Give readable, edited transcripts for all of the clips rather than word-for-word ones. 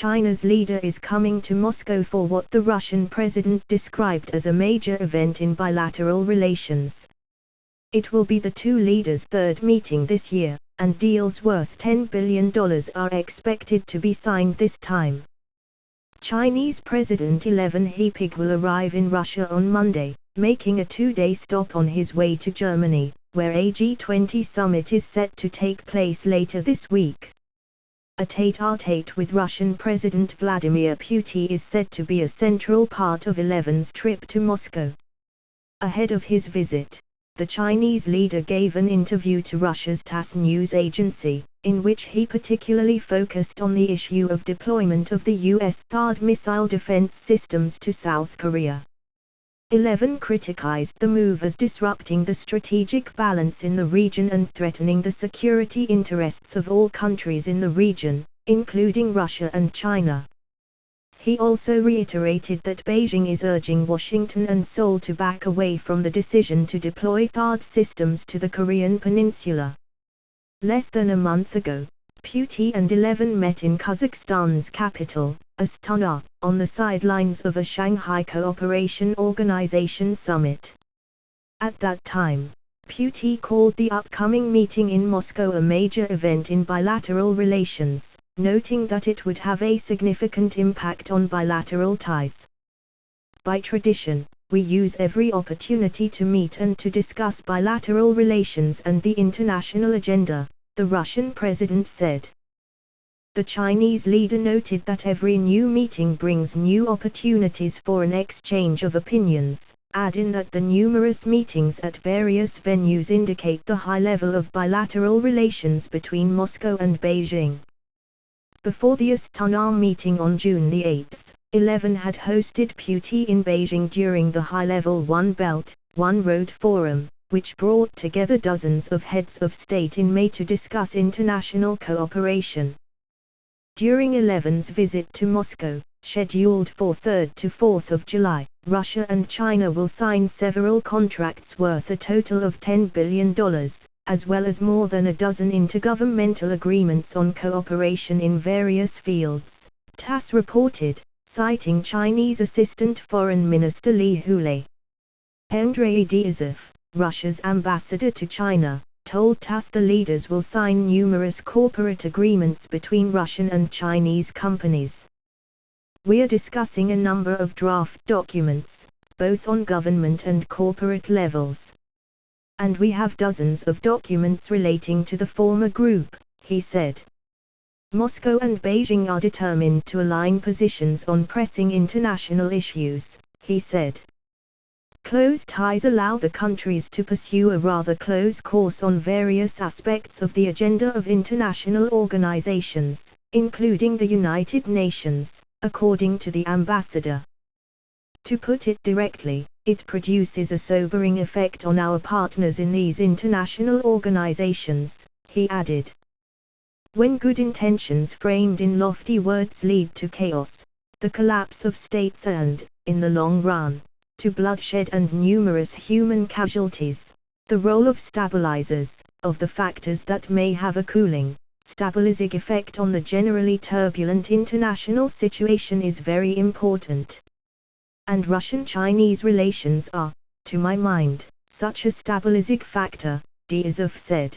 China's leader is coming to Moscow for what the Russian president described as a major event in bilateral relations. It will be the two leaders' third meeting this year, and deals worth $10 billion are expected to be signed this time. Chinese President Xi Jinping will arrive in Russia on Monday, making a two-day stop on his way to Germany, where a G20 summit is set to take place later this week. A tete-a-tete with Russian President Vladimir Putin is said to be a central part of Xi's trip to Moscow. Ahead of his visit, the Chinese leader gave an interview to Russia's TASS news agency, in which he particularly focused on the issue of deployment of the U.S. THAAD missile defense systems to South Korea. Xi criticized the move as disrupting the strategic balance in the region and threatening the security interests of all countries in the region, including Russia and China. He also reiterated that Beijing is urging Washington and Seoul to back away from the decision to deploy THAAD systems to the Korean peninsula. Less than a month ago, Putin and Xi met in Kazakhstan's capital, Astana, on the sidelines of a Shanghai Cooperation Organization summit. At that time, Putin called the upcoming meeting in Moscow a major event in bilateral relations, noting that it would have a significant impact on bilateral ties. By tradition, we use every opportunity to meet and to discuss bilateral relations and the international agenda, the Russian president said. The Chinese leader noted that every new meeting brings new opportunities for an exchange of opinions, adding that the numerous meetings at various venues indicate the high level of bilateral relations between Moscow and Beijing. Before the Astana meeting on June 8, Xi had hosted Putin in Beijing during the high-level One Belt, One Road Forum, which brought together dozens of heads of state in May to discuss international cooperation. During Xi's visit to Moscow, scheduled for 3rd to 4th of July, Russia and China will sign several contracts worth a total of $10 billion, as well as more than a dozen intergovernmental agreements on cooperation in various fields, TASS reported, citing Chinese Assistant Foreign Minister Li Hulei. Andrei Dyazov, Russia's ambassador to China, told TASS the leaders will sign numerous corporate agreements between Russian and Chinese companies. We are discussing a number of draft documents, both on government and corporate levels. And we have dozens of documents relating to the former group, he said. Moscow and Beijing are determined to align positions on pressing international issues, he said. Close ties allow the countries to pursue a rather close course on various aspects of the agenda of international organizations, including the United Nations, according to the ambassador. To put it directly, it produces a sobering effect on our partners in these international organizations, he added. When good intentions framed in lofty words lead to chaos, the collapse of states and, in the long run, to bloodshed and numerous human casualties, the role of stabilizers, of the factors that may have a cooling, stabilizing effect on the generally turbulent international situation is very important. And Russian-Chinese relations are, to my mind, such a stabilizing factor, Dyazov said.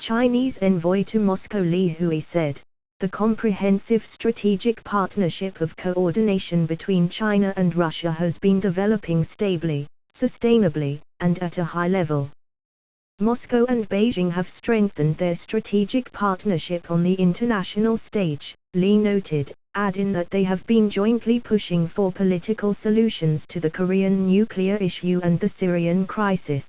Chinese envoy to Moscow Li Hui said, the comprehensive strategic partnership of coordination between China and Russia has been developing stably, sustainably, and at a high level. Moscow and Beijing have strengthened their strategic partnership on the international stage, Li noted, adding that they have been jointly pushing for political solutions to the Korean nuclear issue and the Syrian crisis.